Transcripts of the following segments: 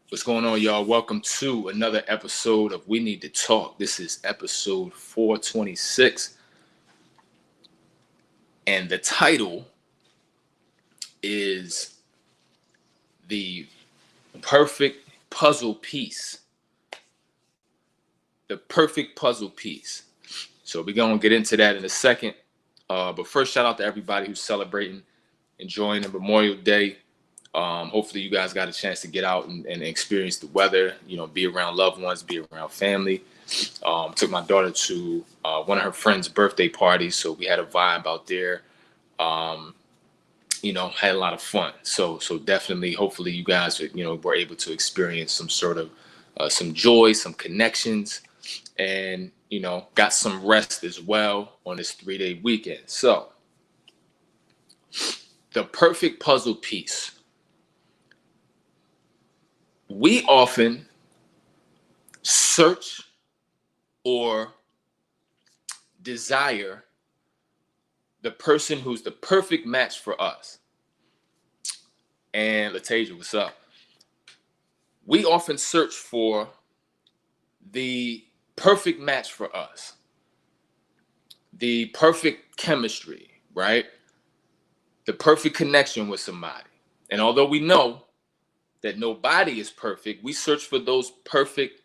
What's going on, y'all? Welcome to another episode of We Need to Talk. This is episode 426, and the title is The Perfect Puzzle Piece. The Perfect Puzzle Piece. So we're going to get into that in a second. But first, shout out to everybody who's celebrating, enjoying the Memorial Day. Hopefully you guys got a chance to get out and experience the weather, be around loved ones, be around family. Took my daughter to one of her friends' birthday parties, so we had a vibe out there. Had a lot of fun. So definitely, hopefully you guys, were able to experience some sort of some joy, some connections, and got some rest as well on this 3-day weekend. So the perfect puzzle piece. We often search or desire the person who's the perfect match for us. And Latasia, what's up? We often search for the perfect match for us, the perfect chemistry, right? The perfect connection with somebody. And although we know that nobody is perfect, we search for those perfect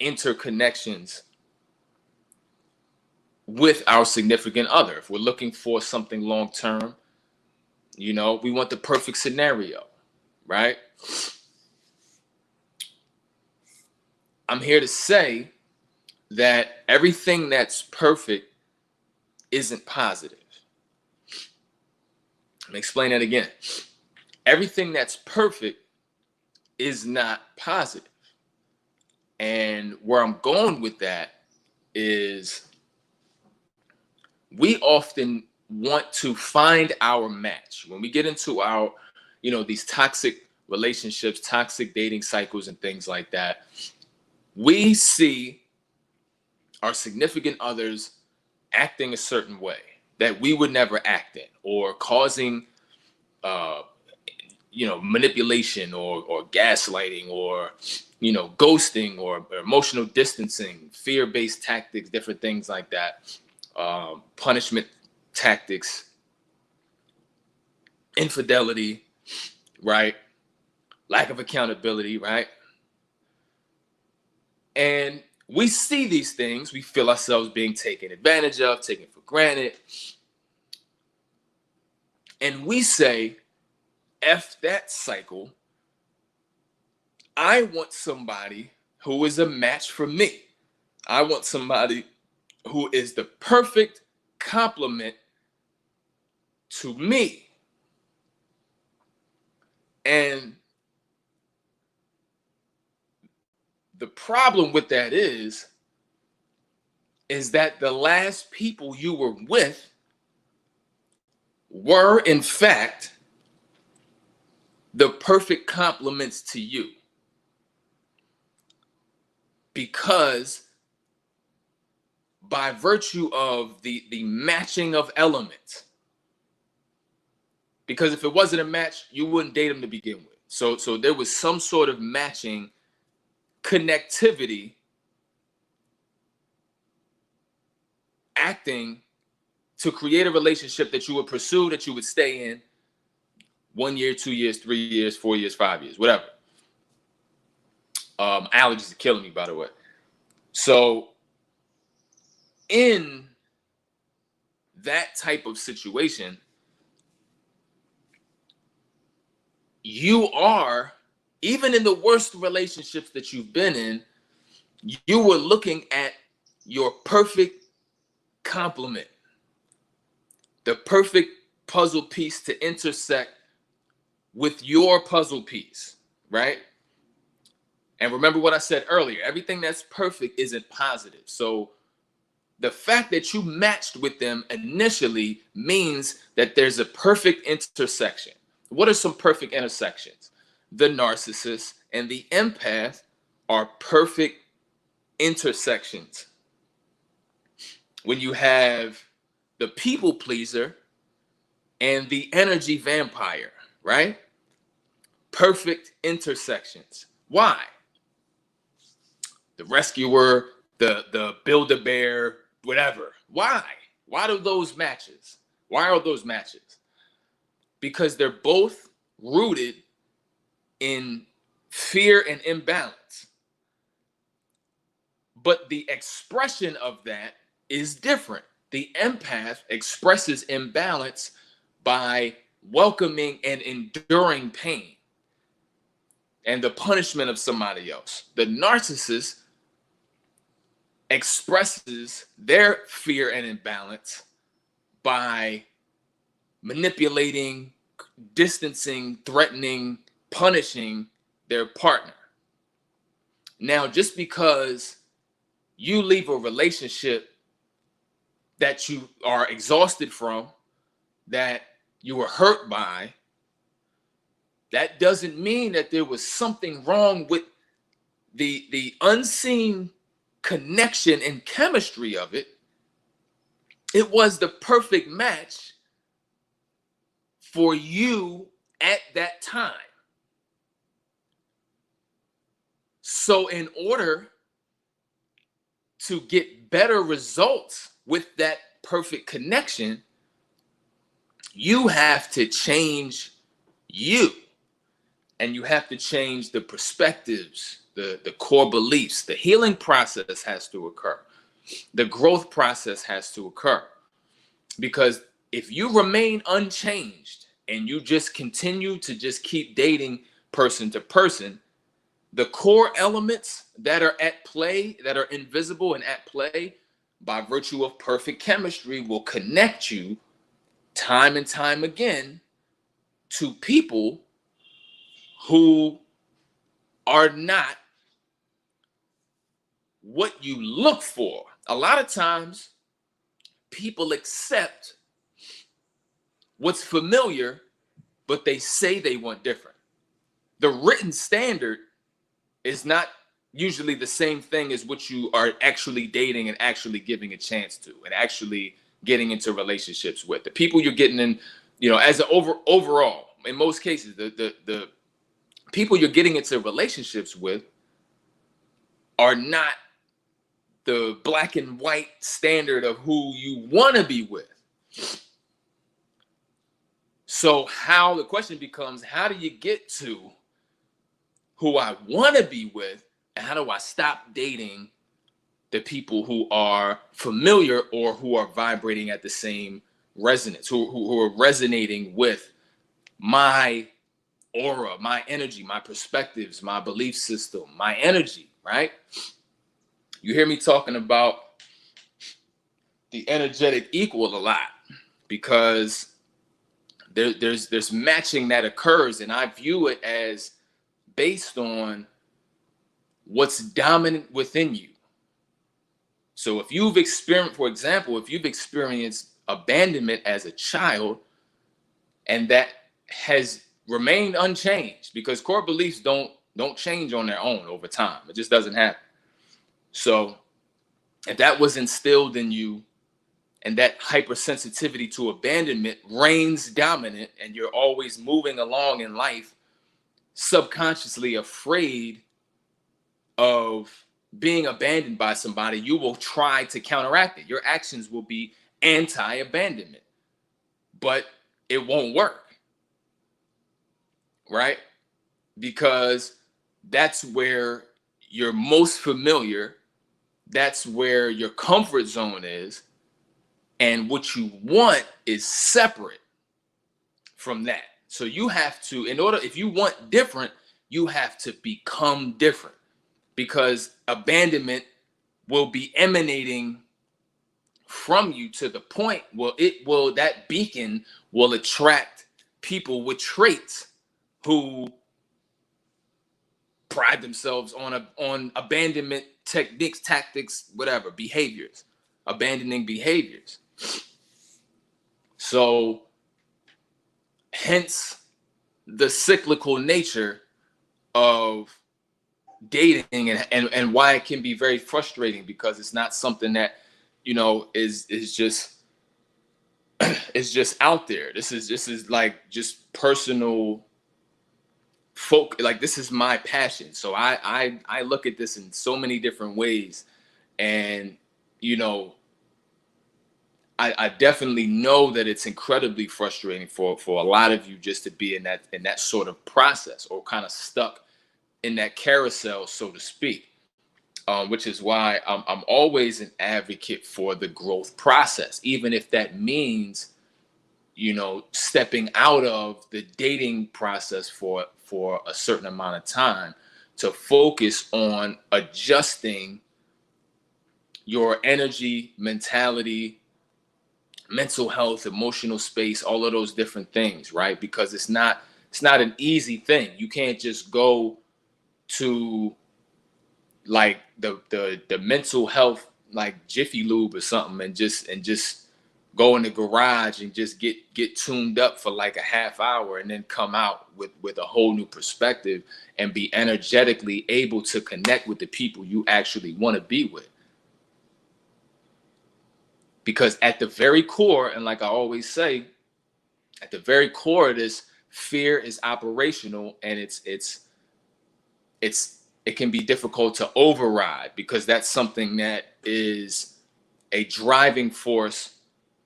interconnections with our significant other. If we're looking for something long term, we want the perfect scenario, right? I'm here to say that everything that's perfect isn't positive. Let me explain that again. Everything that's perfect is not positive. And where I'm going with that is we often want to find our match. When we get into our, these toxic relationships, toxic dating cycles and things like that, we see our significant others acting a certain way that we would never act in, or causing manipulation or gaslighting or ghosting or emotional distancing, fear-based tactics, different things like that, punishment tactics, infidelity, right? Lack of accountability, right? And we see these things, we feel ourselves being taken advantage of, taken for granted. And we say, F that cycle. I want somebody who is a match for me. I want somebody who is the perfect complement to me. And the problem with that is that the last people you were with were, in fact, the perfect complements to you. Because by virtue of the matching of elements, because if it wasn't a match, you wouldn't date them to begin with. So there was some sort of matching connectivity acting to create a relationship that you would pursue, that you would stay in 1 year, 2 years, 3 years, 4 years, 5 years, whatever. Allergies are killing me, by the way. So in that type of situation, you are, even in the worst relationships that you've been in, you were looking at your perfect complement, the perfect puzzle piece to intersect with your puzzle piece, right? And remember what I said earlier, everything that's perfect isn't positive. So the fact that you matched with them initially means that there's a perfect intersection. What are some perfect intersections? The narcissist and the empath are perfect intersections. When you have the people pleaser and the energy vampire, right? perfect intersections. Why? The rescuer, the Build-A-Bear, whatever. Why? Why do those matches? Why are those matches? Because they're both rooted in fear and imbalance. But the expression of that is different. The empath expresses imbalance by welcoming and enduring pain and the punishment of somebody else. The narcissist expresses their fear and imbalance by manipulating, distancing, threatening, punishing their partner. Now, just because you leave a relationship that you are exhausted from, that you were hurt by, that doesn't mean that there was something wrong with the unseen connection and chemistry of it. It was the perfect match for you at that time. So in order to get better results with that perfect connection, you have to change you. And you have to change the perspectives, the core beliefs. The healing process has to occur. The growth process has to occur. Because if you remain unchanged and you just continue to just keep dating person to person, the core elements that are at play, that are invisible and at play by virtue of perfect chemistry, will connect you time and time again to people who are not what you look for. A lot of times people accept what's familiar, but they say they want different. The written standard is not usually the same thing as what you are actually dating and actually giving a chance to and actually getting into relationships with. The people you're getting in, as an overall, in most cases, the people you're getting into relationships with are not the black and white standard of who you want to be with. So the question becomes, how do you get to who I want to be with, and how do I stop dating the people who are familiar or who are vibrating at the same resonance, who are resonating with my aura, my energy, my perspectives, my belief system, my energy, right? You hear me talking about the energetic equal a lot because there's matching that occurs, and I view it as based on what's dominant within you. So if you've experienced, for example, if you've experienced abandonment as a child and that has remained unchanged, because core beliefs don't change on their own over time. It just doesn't happen. So if that was instilled in you and that hypersensitivity to abandonment reigns dominant and you're always moving along in life subconsciously afraid of being abandoned by somebody, you will try to counteract it. Your actions will be anti-abandonment, but it won't work, right? Because that's where you're most familiar. That's where your comfort zone is. And what you want is separate from that. So you have to, if you want different, you have to become different, because abandonment will be emanating from you to the point where that beacon will attract people with traits who pride themselves on abandonment techniques, tactics, whatever, behaviors, abandoning behaviors. So hence the cyclical nature of dating and why it can be very frustrating, because it's not something that is just is just out there. This is like just personal like this is my passion. So I look at this in so many different ways. And, you know, I definitely know that it's incredibly frustrating for a lot of you just to be in that sort of process, or kind of stuck in that carousel, so to speak. Which is why I'm always an advocate for the growth process, even if that means, you know, stepping out of the dating process for a certain amount of time, to focus on adjusting your energy, mentality, mental health, emotional space, all of those different things, right? Because it's not an easy thing. You can't just go to like the mental health like Jiffy Lube or something, and just go in the garage and just get tuned up for like a half hour, and then come out with a whole new perspective and be energetically able to connect with the people you actually want to be with. Because at the very core, and like I always say, at the very core of this, fear is operational, and it can be difficult to override, because that's something that is a driving force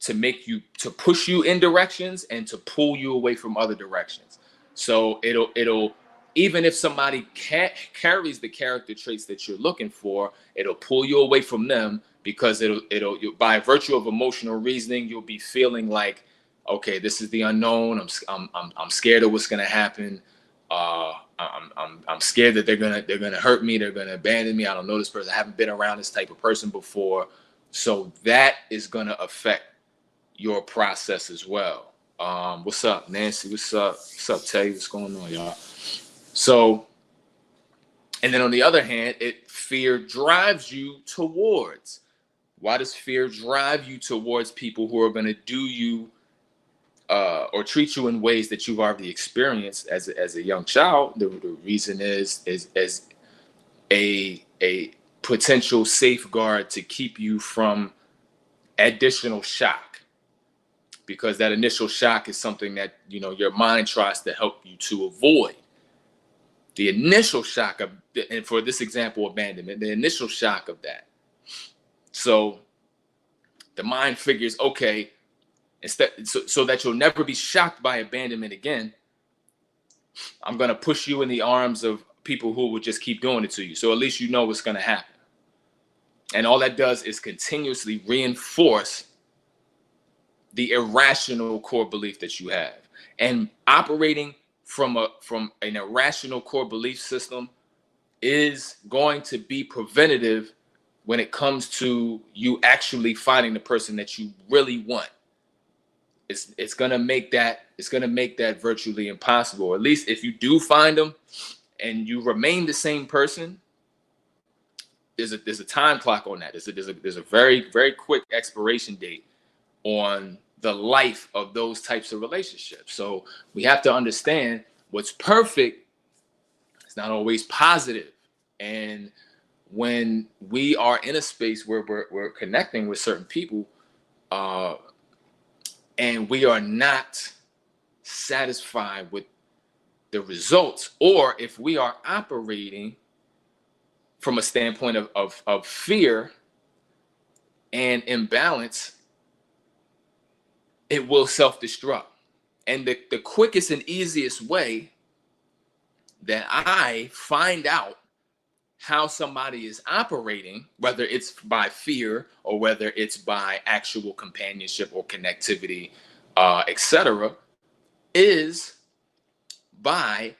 to push you in directions and to pull you away from other directions. So it'll even if somebody carries the character traits that you're looking for, it'll pull you away from them, because by virtue of emotional reasoning, you'll be feeling like, okay, this is the unknown. I'm scared of what's gonna happen. I'm scared that they're gonna hurt me. They're gonna abandon me. I don't know this person. I haven't been around this type of person before. So that is gonna affect your process as well. What's up, Nancy? What's up? What's up, Tay? What's going on, y'all? So, and then on the other hand, fear drives you towards. Why does fear drive you towards people who are going to do you or treat you in ways that you've already experienced as a young child? The reason is as a potential safeguard to keep you from additional shock, because that initial shock is something that, you know, your mind tries to help you to avoid. The initial shock of, and for this example, abandonment, the initial shock of that. So the mind figures, okay, instead, so that you'll never be shocked by abandonment again, I'm going to push you in the arms of people who will just keep doing it to you. So at least you know what's going to happen. And all that does is continuously reinforce the irrational core belief that you have. And operating from an irrational core belief system is going to be preventative when it comes to you actually finding the person that you really want. It's gonna make that virtually impossible. At least if you do find them and you remain the same person, there's a time clock on that. There's a very, very quick expiration date on the life of those types of relationships. So we have to understand what's perfect is not always positive. And when we are in a space where we're connecting with certain people, and we are not satisfied with the results, or if we are operating from a standpoint of fear and imbalance, it will self-destruct. And the quickest and easiest way that I find out how somebody is operating, whether it's by fear or whether it's by actual companionship or connectivity, etc., is by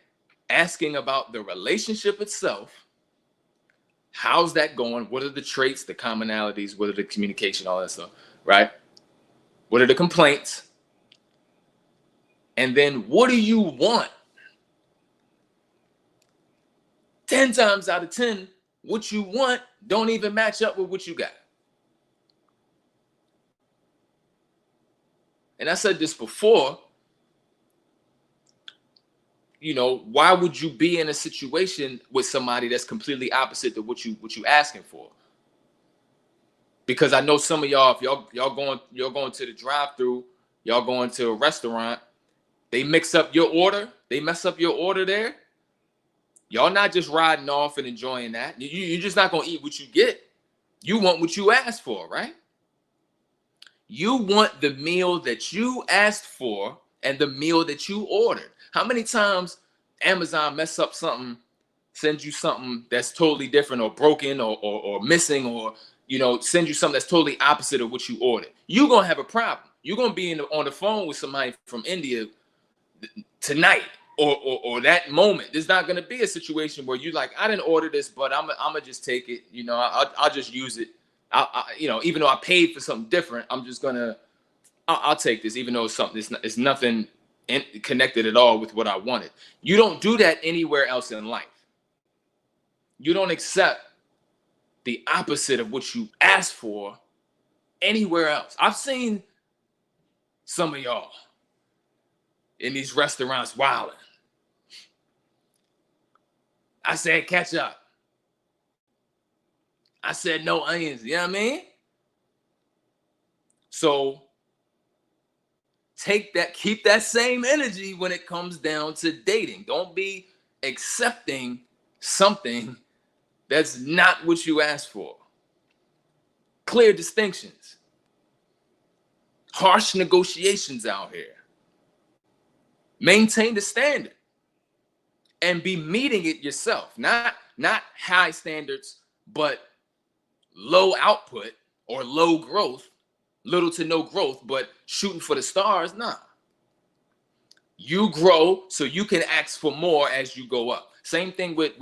asking about the relationship itself. How's that going? What are the traits, the commonalities? What are the communication, all that stuff, right? What are the complaints? And then what do you want? 10 times out of 10, what you want don't even match up with what you got. And I said this before, you know, why would you be in a situation with somebody that's completely opposite to what you asking for? Because I know some of y'all, if y'all going to the drive-through, y'all going to a restaurant, they mess up your order there, Y'all not just riding off and enjoying that. You're just not gonna eat what you get. You want what you asked for, right? You want the meal that you asked for and the meal that you ordered. How many times Amazon mess up something, sends you something that's totally different or broken or missing, or send you something that's totally opposite of what you ordered? You're gonna have a problem. You're gonna be on the phone with somebody from India tonight or that moment. There's not gonna be a situation where you like, I didn't order this, but I'm gonna just take it. I'll just use it. Even though I paid for something different, I'll take this, even though it's nothing connected at all with what I wanted. You don't do that anywhere else in life. You don't accept the opposite of what you asked for anywhere else. I've seen some of y'all in these restaurants wilding. I said ketchup. I said no onions. You know what I mean? So keep that same energy when it comes down to dating. Don't be accepting something that's not what you asked for. Clear distinctions. Harsh negotiations out here. Maintain the standard and be meeting it yourself. Not high standards, but low output or low growth, little to no growth, but shooting for the stars. Nah. You grow so you can ask for more as you go up. Same thing with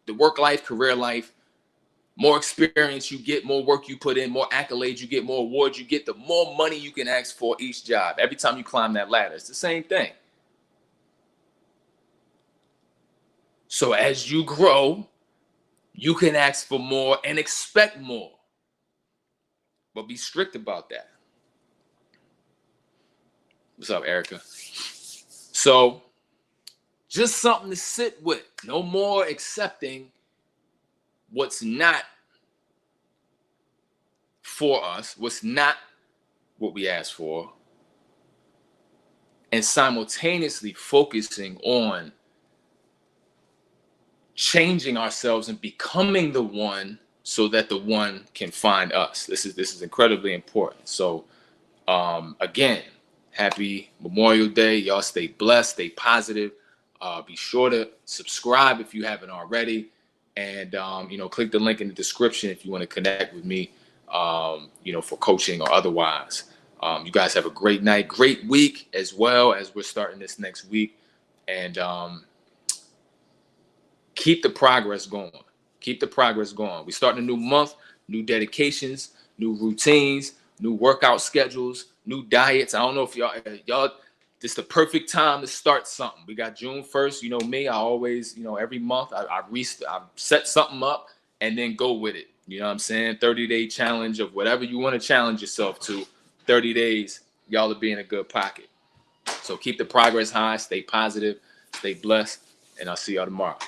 the work life, career life. More experience you get, more work you put in, more accolades you get, more awards you get, the more money you can ask for each job. Every time you climb that ladder, it's the same thing. So as you grow, you can ask for more and expect more. But be strict about that. What's up, Erica? So just something to sit with. No more accepting what's not for us, what's not what we asked for, and simultaneously focusing on changing ourselves and becoming the one so that the one can find us. This is incredibly important. So again, happy Memorial Day. Y'all stay blessed, stay positive. Be sure to subscribe if you haven't already. And click the link in the description if you want to connect with me, for coaching or otherwise. You guys have a great night, great week, as well as we're starting this next week. And keep the progress going. Keep the progress going. We're starting a new month, new dedications, new routines, new workout schedules, new diets. I don't know if y'all, this is the perfect time to start something. We got June 1st. You know me, I always, every month I set something up and then go with it. You know what I'm saying? 30-day challenge of whatever you want to challenge yourself to. 30 days, y'all will be in a good pocket. So keep the progress high, stay positive, stay blessed, and I'll see y'all tomorrow.